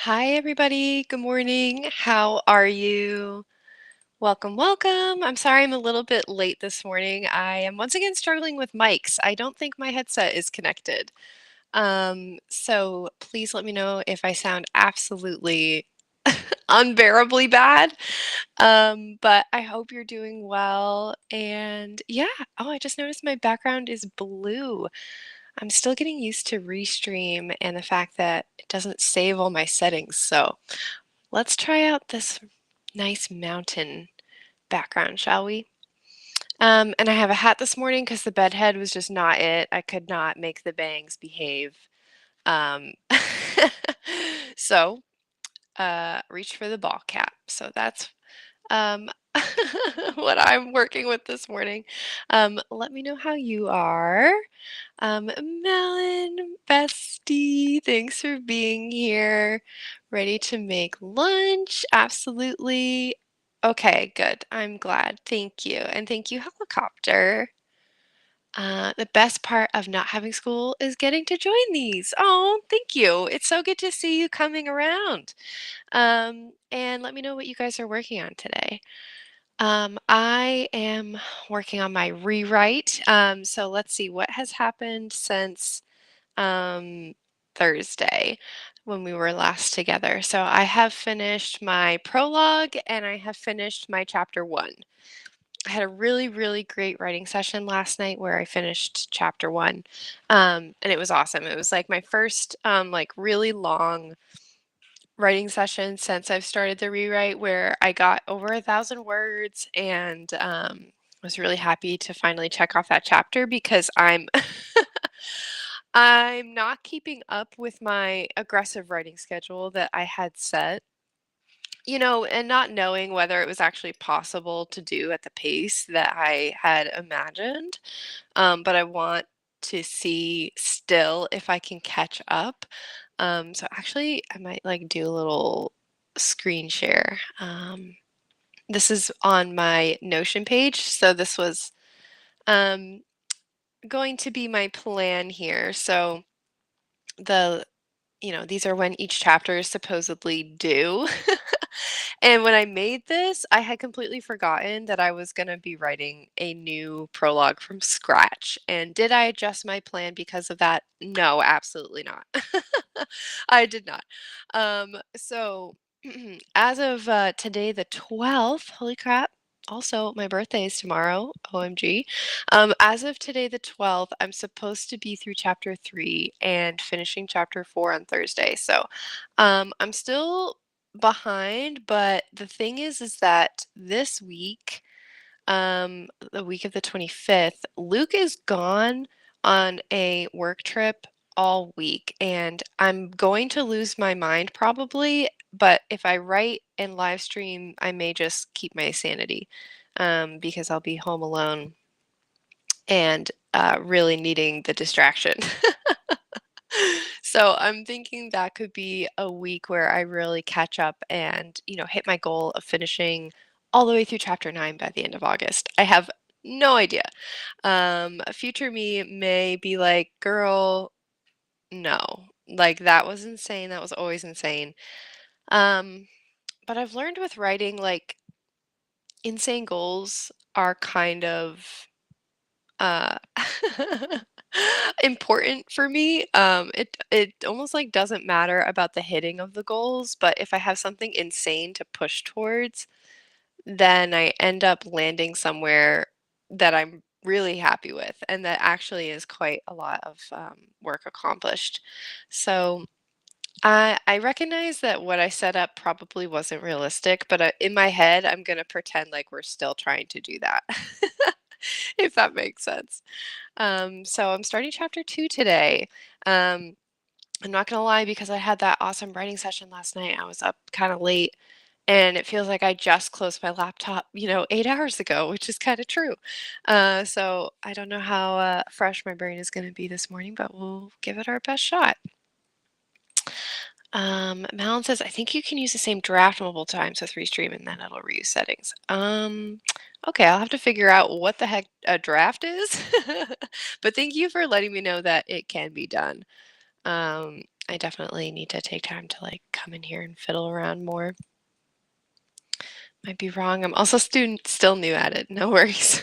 Hi, everybody. Good morning. How are you? Welcome, welcome. I'm sorry I'm a little bit late this morning. I am once again struggling with mics. I don't think my headset is connected. So please let me know if I sound absolutely unbearably bad. But I hope you're doing well. And yeah, oh, I just noticed my background is blue. I'm still getting used to Restream and the fact that it doesn't save all my settings. So let's try out this nice mountain background, shall we? And I have a hat this morning because the bed head was just not it. I could not make the bangs behave. Um, so reach for the ball cap. So that's um, what I'm working with this morning. Let me know how you are. Melon, bestie, thanks for being here. Ready to make lunch? Absolutely. Okay, good. I'm glad. Thank you. And thank you, helicopter. The best part of not having school is getting to join these. Oh, thank you. It's so good to see you coming around. And let me know what you guys are working on today. I am working on my rewrite. So let's see what has happened since um, Thursday when we were last together. So I have finished my prologue and I have finished my chapter one. I had a really, really great writing session last night where I finished chapter one, and it was awesome. It was like my first like really long writing session since I've started the rewrite where I got over 1,000 words and was really happy to finally check off that chapter because I'm I'm not keeping up with my aggressive writing schedule that I had set, and not knowing whether it was actually possible to do at the pace that I had imagined. But I want to see still if I can catch up. So actually, I might like do a little screen share. This is on my Notion page, so this was um, going to be my plan here. So the these are when each chapter is supposedly due. And when I made this, I had completely forgotten that I was going to be writing a new prologue from scratch. And did I adjust my plan because of that? No, absolutely not. I did not. So, as of today, the 12th, holy crap. Also, my birthday is tomorrow. OMG. As of today, the 12th, I'm supposed to be through chapter 3 and finishing chapter 4 on Thursday. So, I'm still behind, but the thing is that this week, the week of the 25th, Luke is gone on a work trip all week, and I'm going to lose my mind probably, but if I write and live stream, I may just keep my sanity, because I'll be home alone and really needing the distraction. So I'm thinking that could be a week where I really catch up and, hit my goal of finishing all the way through chapter 9 by the end of August. I have no idea. Future me may be like, girl, no. Like that was insane. That was always insane. Um, but I've learned with writing, like insane goals are kind of uh important for me. It almost like doesn't matter about the hitting of the goals, but if I have something insane to push towards, then I end up landing somewhere that I'm really happy with, and that actually is quite a lot of work accomplished. So I recognize that what I set up probably wasn't realistic, but in my head, I'm gonna pretend like we're still trying to do that, if that makes sense. So I'm starting chapter 2 today. Um, I'm not gonna lie because I had that awesome writing session last night. I was up kind of late and it feels like I just closed my laptop, 8 hours ago, which is kind of true. So I don't know how fresh my brain is going to be this morning, but we'll give it our best shot. Malin says, I think you can use the same draft multiple times with Restream and then it'll reuse settings. Okay, I'll have to figure out what the heck a draft is. But thank you for letting me know that it can be done. I definitely need to take time to like come in here and fiddle around more. Might be wrong. I'm also still new at it. No worries.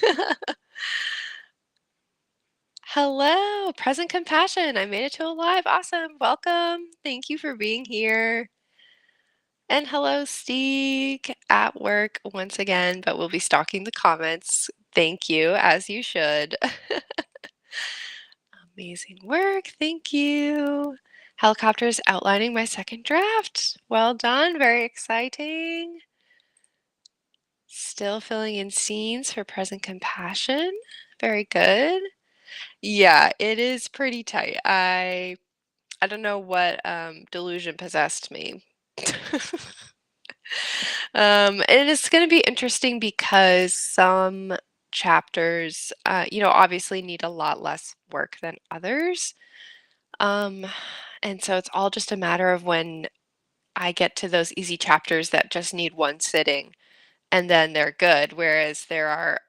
Hello, Present Compassion. I made it to a live. Awesome. Welcome. Thank you for being here. And hello, Steeg, at work once again, but we'll be stalking the comments. Thank you, as you should. Amazing work. Thank you. Helicopters outlining my second draft. Well done. Very exciting. Still filling in scenes for Present Compassion. Very good. Yeah, it is pretty tight. I don't know what delusion possessed me. And it's going to be interesting because some chapters, obviously need a lot less work than others. Um, and so it's all just a matter of when I get to those easy chapters that just need one sitting and then they're good. Whereas there are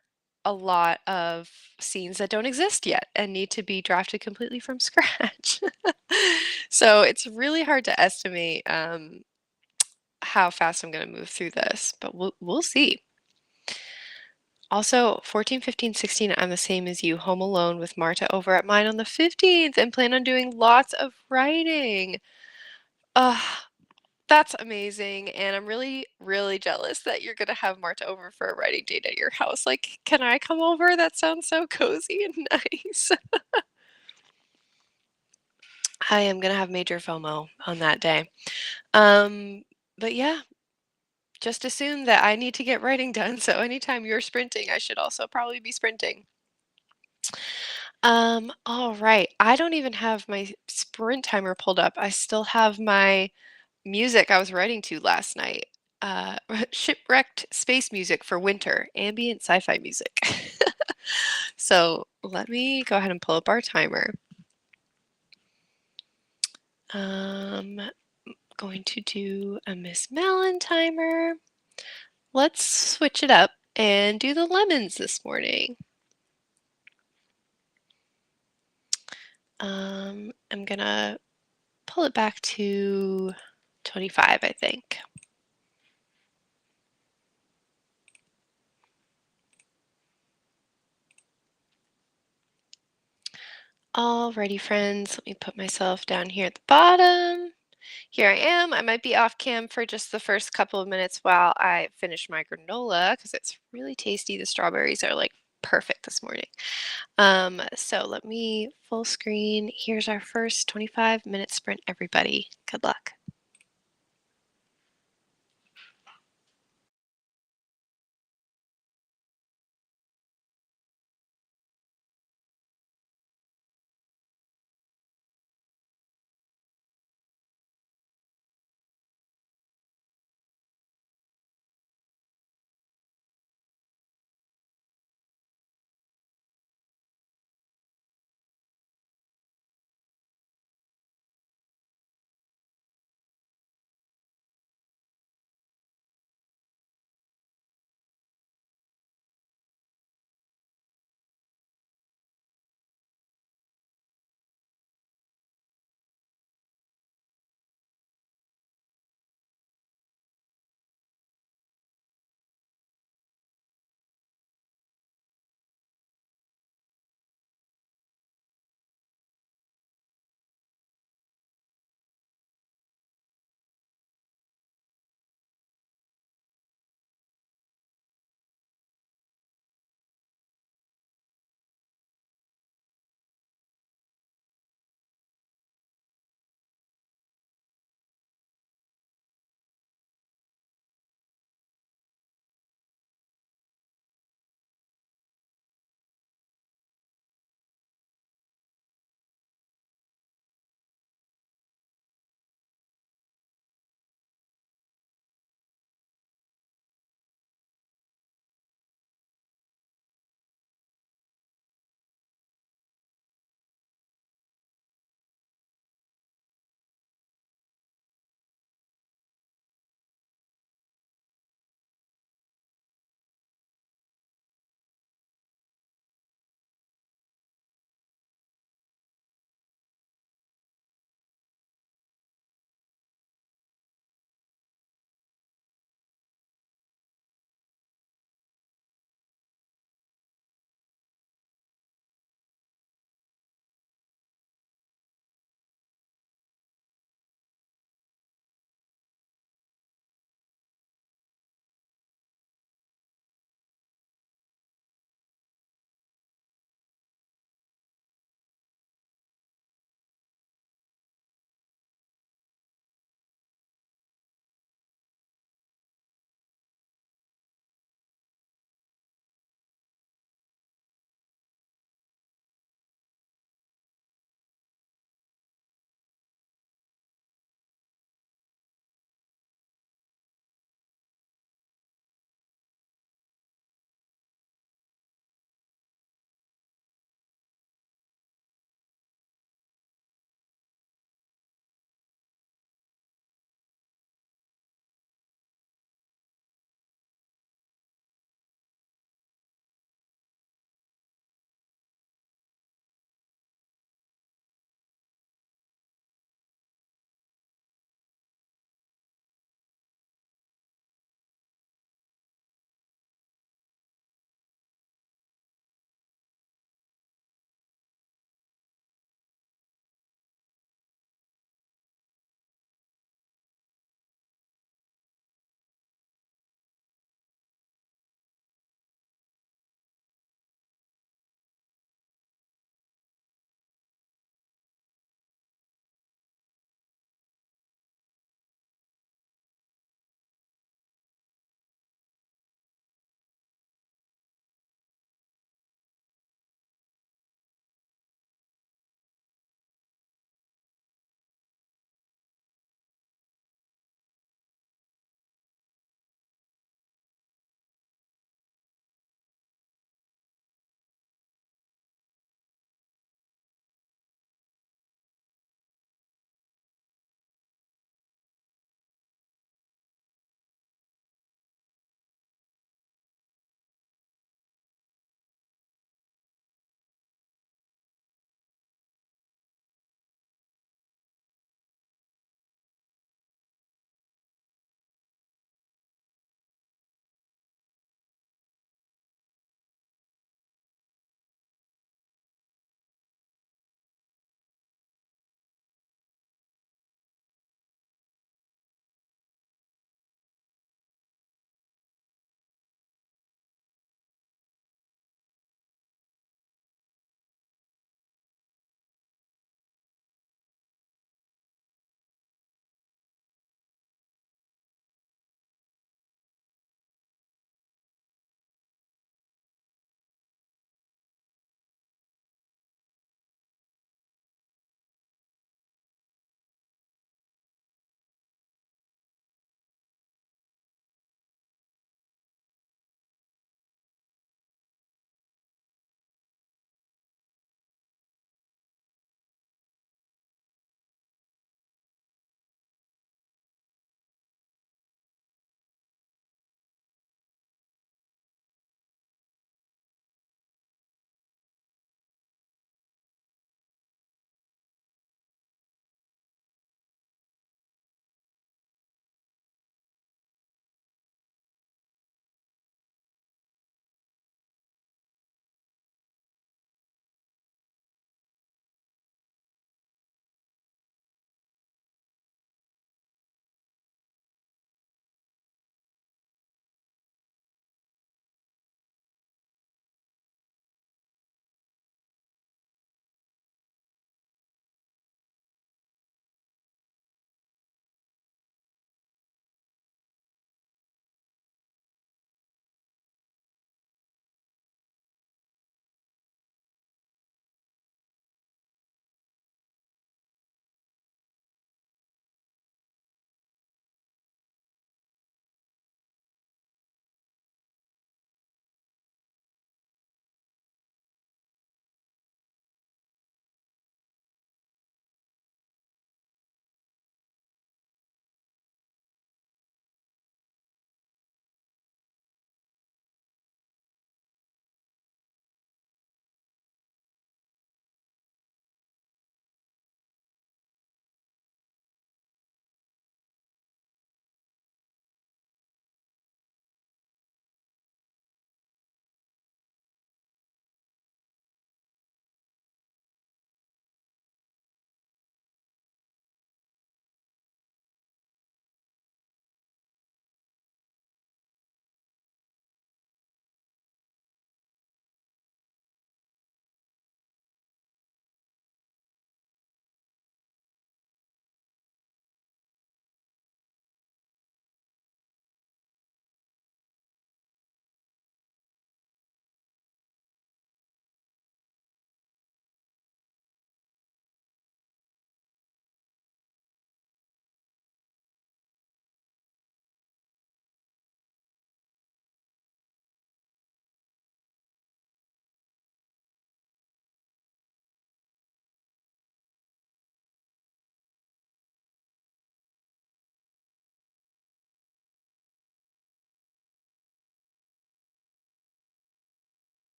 a lot of scenes that don't exist yet and need to be drafted completely from scratch. So it's really hard to estimate how fast I'm going to move through this, but we'll see. Also, 14, 15, 16, I'm the same as you, home alone with Marta over at mine on the 15th and plan on doing lots of writing. Uh, that's amazing. And I'm really, really jealous that you're going to have Marta over for a writing date at your house. Like, can I come over? That sounds so cozy and nice. I am going to have major FOMO on that day. But yeah, just assume that I need to get writing done. So anytime you're sprinting, I should also probably be sprinting. All right. I don't even have my sprint timer pulled up. I still have my music I was writing to last night. Uh, Shipwrecked space music for winter, ambient sci-fi music. So let me go ahead and pull up our timer. Going to do a Miss Mellon timer. Let's switch it up and do the lemons this morning. I'm gonna pull it back to 25, I think. Alrighty, friends, let me put myself down here at the bottom. Here I am. I might be off cam for just the first couple of minutes while I finish my granola because it's really tasty. The strawberries are like perfect this morning. So let me full screen. Here's our first 25-minute sprint, everybody. Good luck.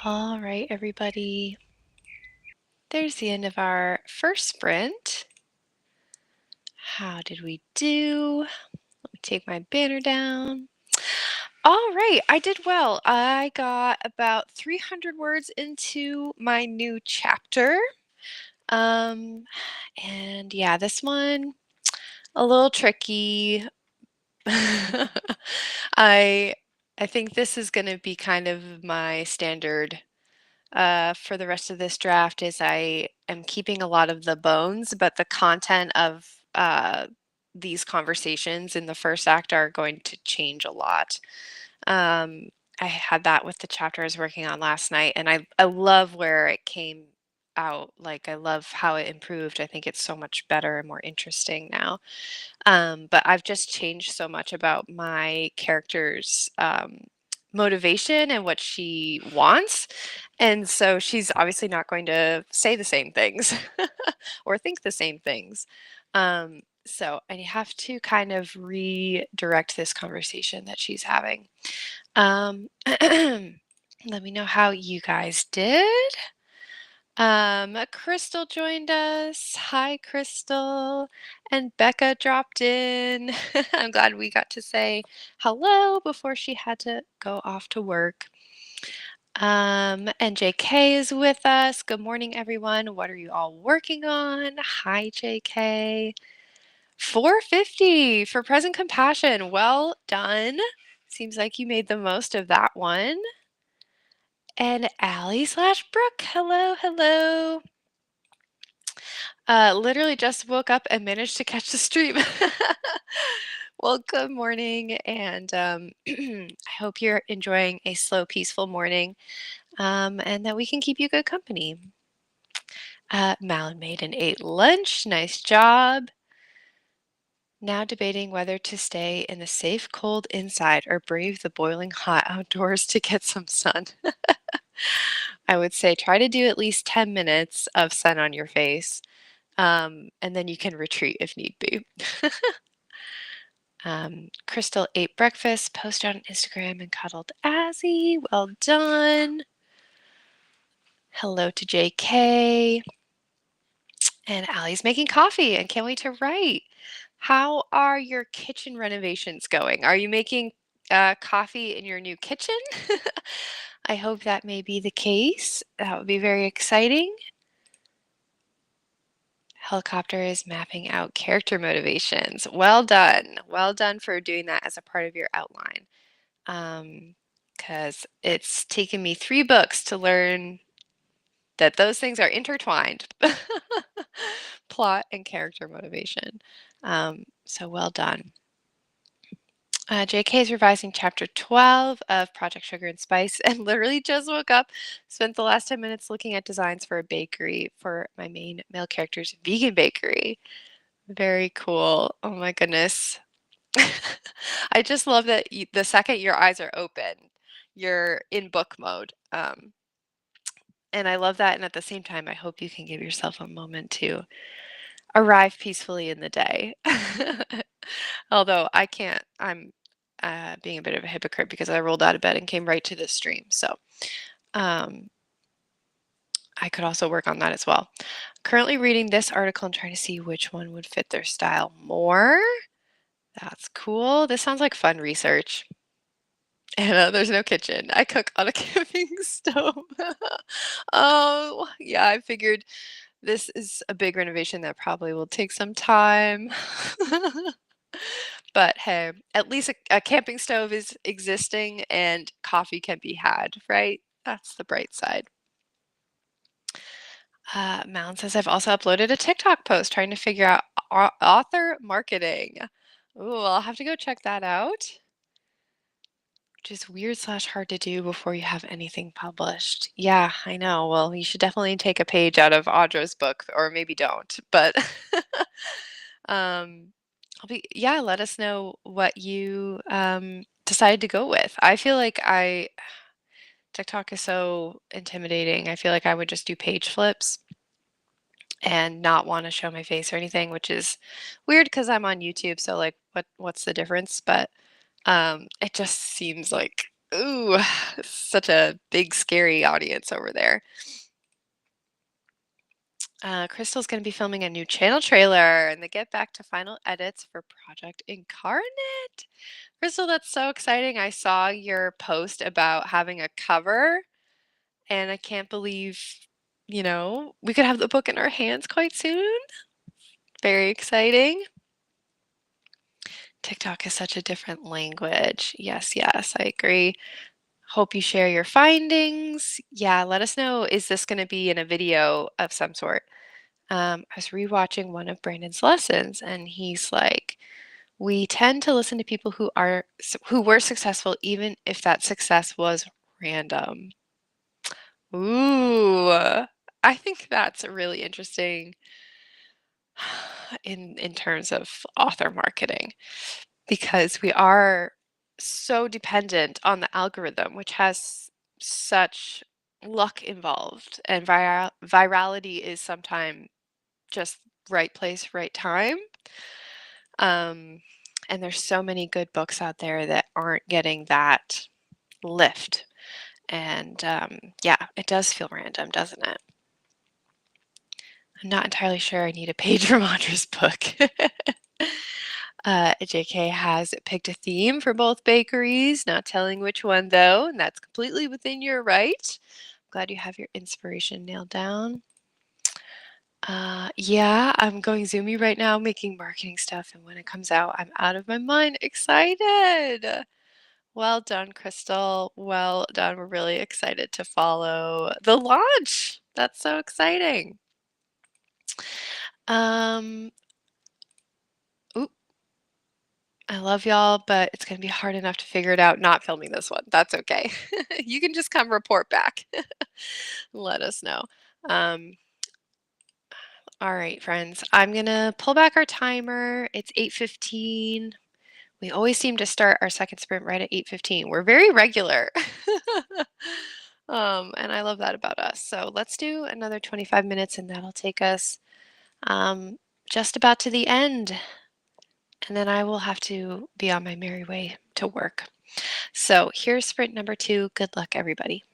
All right, everybody. There's the end of our first sprint. How did we do? Let me take my banner down. All right, I did well. I got about 300 words into my new chapter. Um, and yeah, this one a little tricky. I I think this is going to be kind of my standard for the rest of this draft is I am keeping a lot of the bones, but the content of these conversations in the first act are going to change a lot. Um, I had that with the chapter I was working on last night, and I love where it came out. Like I love how it improved. I think it's so much better and more interesting now. But I've just changed so much about my character's motivation and what she wants. And so she's obviously not going to say the same things or think the same things. So I have to kind of redirect this conversation that she's having. Let me know how you guys did. Crystal joined us. Hi, Crystal. And Becca dropped in. I'm glad we got to say hello before she had to go off to work. And JK is with us. Good morning, everyone. What are you all working on? Hi, JK. 450 for present compassion. Well done. Seems like you made the most of that one. And Allie slash Brooke. Hello, hello. Literally just woke up and managed to catch the stream. Well, good morning, and I hope you're enjoying a slow, peaceful morning, and that we can keep you good company. Malin made and ate lunch. Nice job. Now debating whether to stay in the safe cold inside or brave the boiling hot outdoors to get some sun. I would say try to do at least 10 minutes of sun on your face, and then you can retreat if need be. Crystal ate breakfast, posted on Instagram, and cuddled Azzy. Well done. Hello to JK. And Allie's making coffee and can't wait to write. How are your kitchen renovations going? Are you making coffee in your new kitchen? I hope that may be the case. That would be very exciting. Helicopter is mapping out character motivations. Well done. Well done for doing that as a part of your outline. Because it's taken me 3 books to learn that those things are intertwined. Plot and character motivation. So well done. JK is revising chapter 12 of Project Sugar and Spice and literally just woke up, spent the last 10 minutes looking at designs for a bakery for my main male character's vegan bakery. Very cool. Oh my goodness. I just love that the second your eyes are open, you're in book mode. And I love that. And at the same time, I hope you can give yourself a moment to arrive peacefully in the day. Although I can't, I'm being a bit of a hypocrite because I rolled out of bed and came right to this stream. So I could also work on that as well. Currently reading this article and trying to see which one would fit their style more. That's cool. This sounds like fun research. And there's no kitchen. I cook on a camping stove. Oh, yeah, I figured this is a big renovation that probably will take some time. But hey, at least a camping stove is existing and coffee can be had, right? That's the bright side. Mound says, I've also uploaded a TikTok post trying to figure out author marketing. Ooh, I'll have to go check that out. Which is weird slash hard to do before you have anything published. Yeah, I know. Well, you should definitely take a page out of Audra's book, or maybe don't. But yeah, let us know what you decided to go with. I feel like TikTok is so intimidating. I feel like I would just do page flips and not want to show my face or anything, which is weird because I'm on YouTube. So like, what's the difference? But it just seems like Ooh, such a big, scary audience over there. Crystal's going to be filming a new channel trailer and they get back to final edits for Project Incarnate. Crystal, that's so exciting. I saw your post about having a cover, and I can't believe, we could have the book in our hands quite soon. Very exciting. TikTok is such a different language. Yes, yes, I agree. Hope you share your findings. Yeah, let us know. Is this going to be in a video of some sort? I was rewatching one of Brandon's lessons, and he's like, "We tend to listen to people who were successful, even if that success was random." Ooh, I think that's really interesting in terms of author marketing because we are so dependent on the algorithm, which has such luck involved, and virality is sometimes just right place, right time. Um, and there's so many good books out there that aren't getting that lift. And yeah, it does feel random, doesn't it? I'm not entirely sure I need a page from Audra's book. JK has picked a theme for both bakeries, not telling which one though, and that's completely within your right. Glad you have your inspiration nailed down. Yeah, I'm going zoomy right now, making marketing stuff, and when it comes out, I'm out of my mind excited. Well done, Crystal. Well done. We're really excited to follow the launch. That's so exciting. Um, oop, I love y'all, but it's gonna be hard enough to figure it out not filming this one. That's okay. You can just come report back. Let us know. Um, all right, friends. I'm gonna pull back our timer. It's 8:15. We always seem to start our second sprint right at 8:15. We're very regular. And I love that about us. So let's do another 25 minutes and that'll take us um, just about to the end. And then I will have to be on my merry way to work. So here's sprint number 2. Good luck, everybody.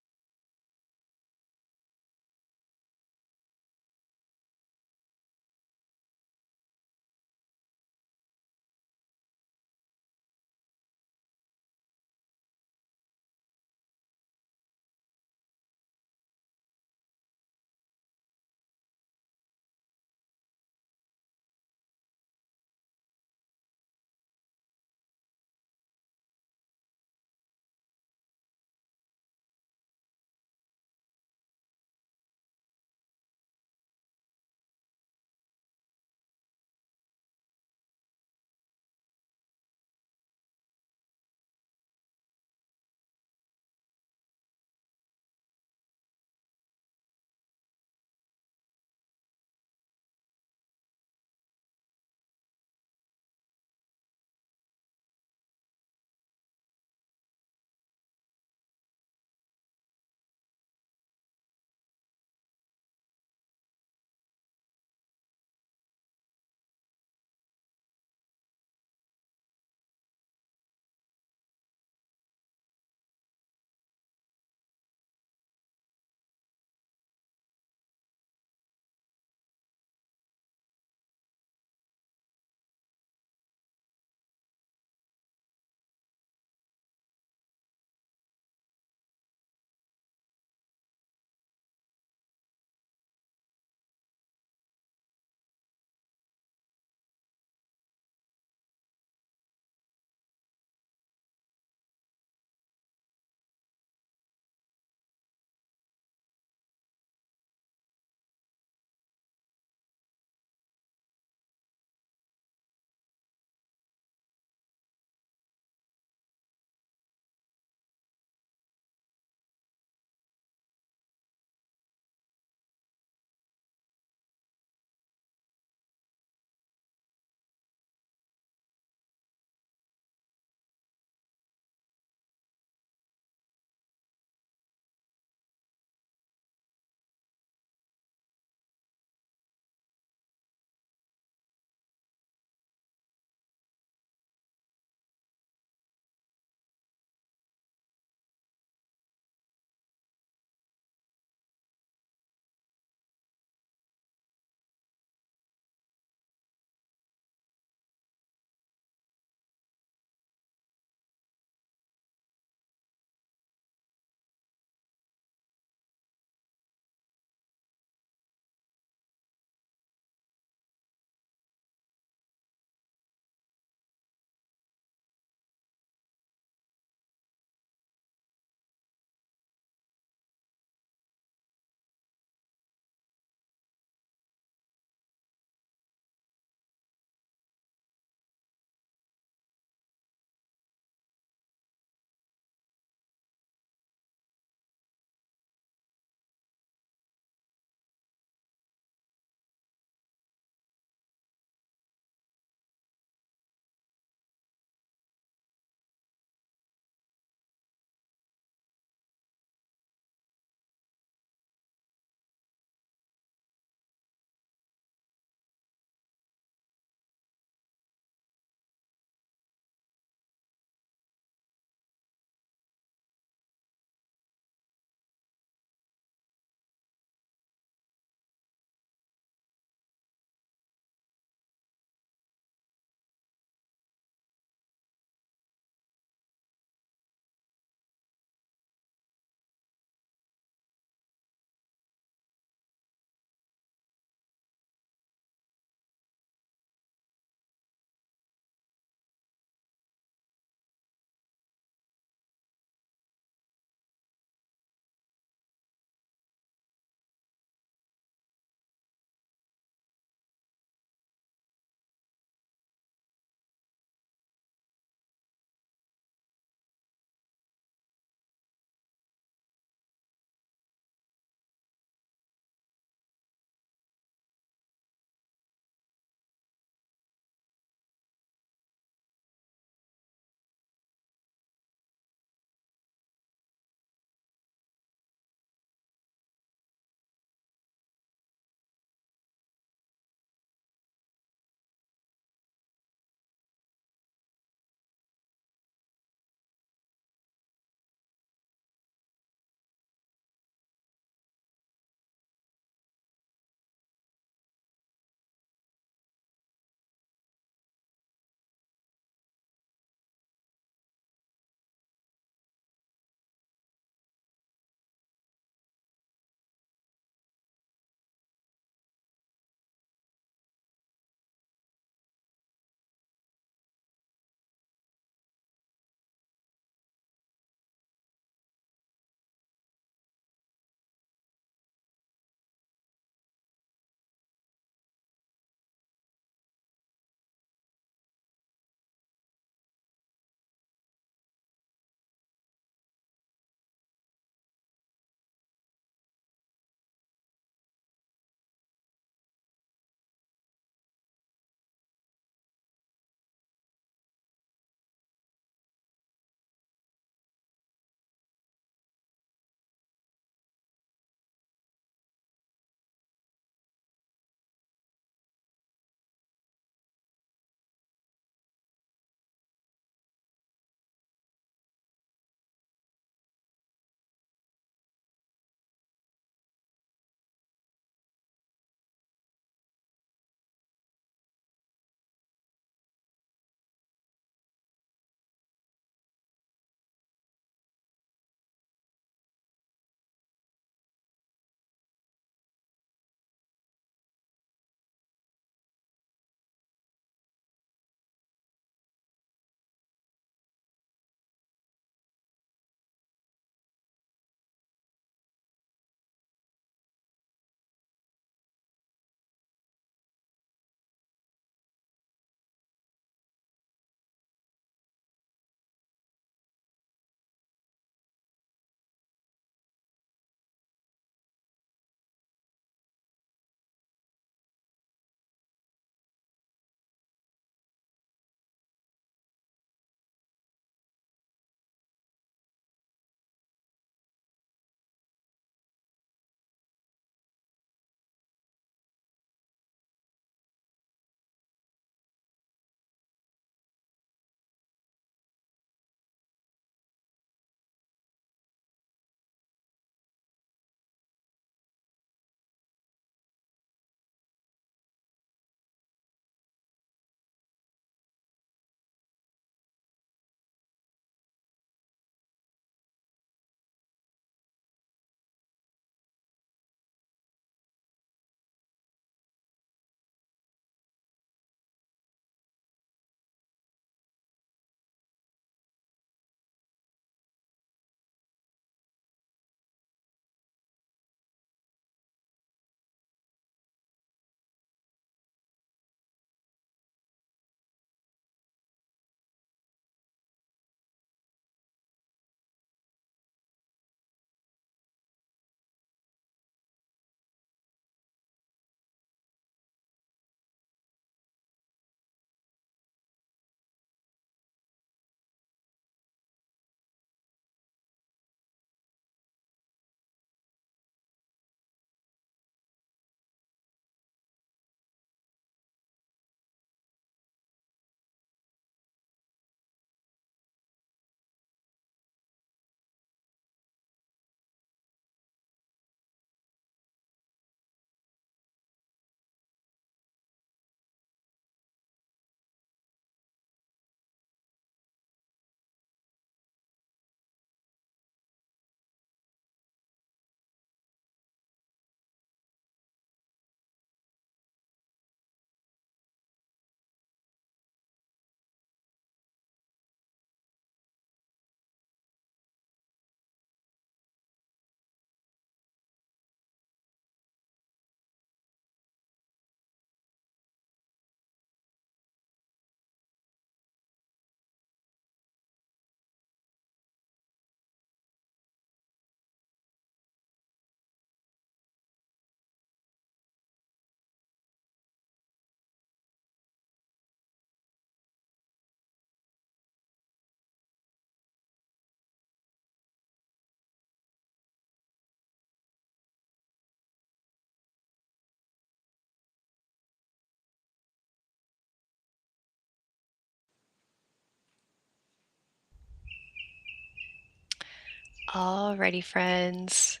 Alrighty, friends.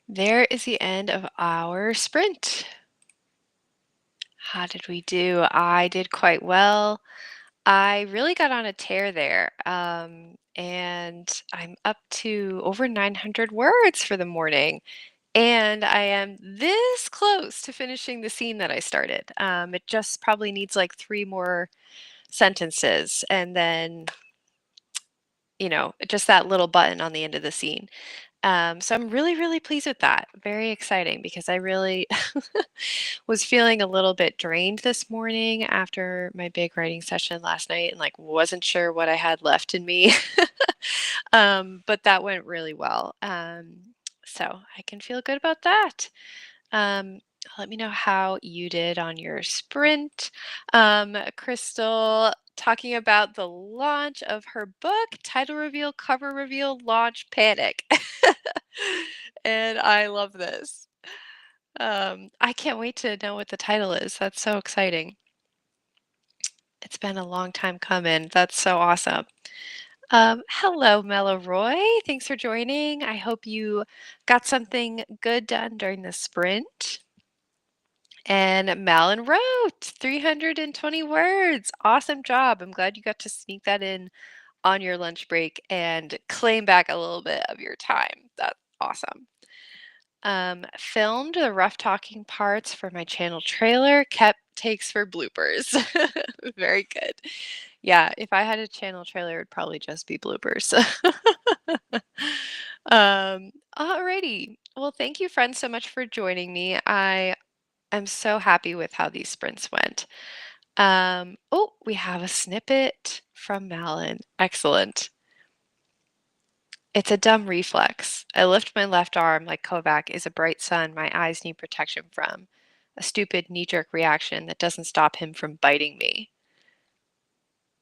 There is the end of our sprint. How did we do? I did quite well. I really got on a tear there, and I'm up to over 900 words for the morning. And I am this close to finishing the scene that I started. It just probably needs like three more sentences, and then, just that little button on the end of the scene. So I'm really, really pleased with that. Very exciting because I really was feeling a little bit drained this morning after my big writing session last night and like wasn't sure what I had left in me. But that went really well. So I can feel good about that. Um, Let me know how you did on your sprint. Crystal talking about the launch of her book, title reveal, cover reveal, launch panic. And I love this. I can't wait to know what the title is. That's so exciting. It's been a long time coming. That's so awesome. Hello, Mellow Roy. Thanks for joining. I hope you got something good done during the sprint. And Malin wrote 320 words. Awesome job. I'm glad you got to sneak that in on your lunch break and claim back a little bit of your time. That's awesome. Filmed the rough talking parts for my channel trailer, kept takes for bloopers. Very good. Yeah, if I had a channel trailer, it'd probably just be bloopers. Alrighty. Well, thank you, friends, so much for joining me. I'm so happy with how these sprints went. Oh, we have a snippet from Malin. Excellent. It's a dumb reflex. I lift my left arm like Kovac is a bright sun my eyes need protection from. A stupid knee-jerk reaction that doesn't stop him from biting me.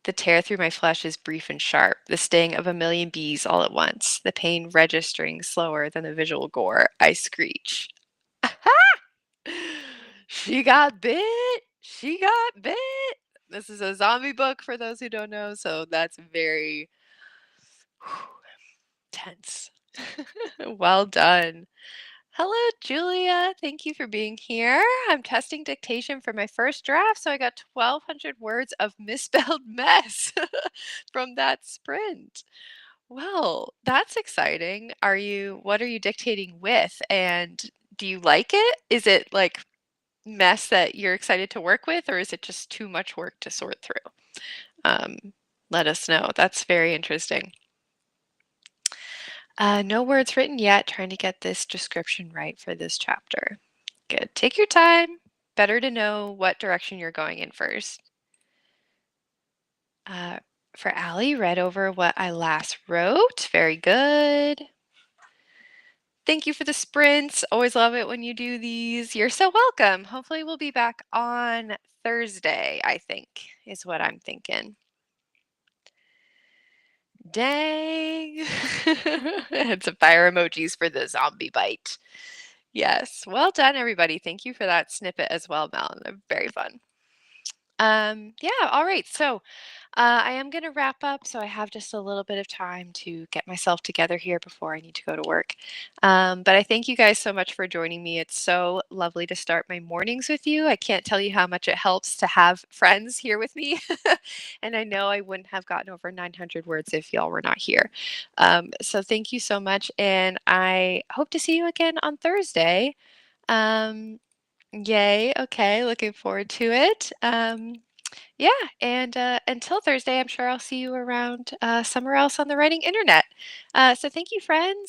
The tear through my flesh is brief and sharp, the sting of a million bees all at once, the pain registering slower than the visual gore. I screech. She got bit. She got bit. This is a zombie book for those who don't know, so that's very tense. Well done. Hello, Julia. Thank you for being here. I'm testing dictation for my first draft, so I got 1,200 words of misspelled mess from that sprint. Well, that's exciting. What are you dictating with? And do you like it? Is it like mess that you're excited to work with, or is it just too much work to sort through? Um, Let us know. That's very interesting. No words written yet. Trying to get this description right for this chapter. Good. Take your time. Better to know what direction you're going in first. For Allie, read over what I last wrote. Very good. Thank you for the sprints. Always love it when you do these. You're so welcome. Hopefully we'll be back on Thursday, I think, is what I'm thinking. Dang. And some fire emojis for the zombie bite. Yes. Well done, everybody. Thank you for that snippet as well, Mel. Very fun. Yeah, all right. So I am going to wrap up. So I have just a little bit of time to get myself together here before I need to go to work. But I thank you guys so much for joining me. It's so lovely to start my mornings with you. I can't tell you how much it helps to have friends here with me. And I know I wouldn't have gotten over 900 words if y'all were not here. So thank you so much. And I hope to see you again on Thursday. Yay. Okay. Looking forward to it. Yeah. And until Thursday, I'm sure I'll see you around somewhere else on the writing internet. So thank you, friends.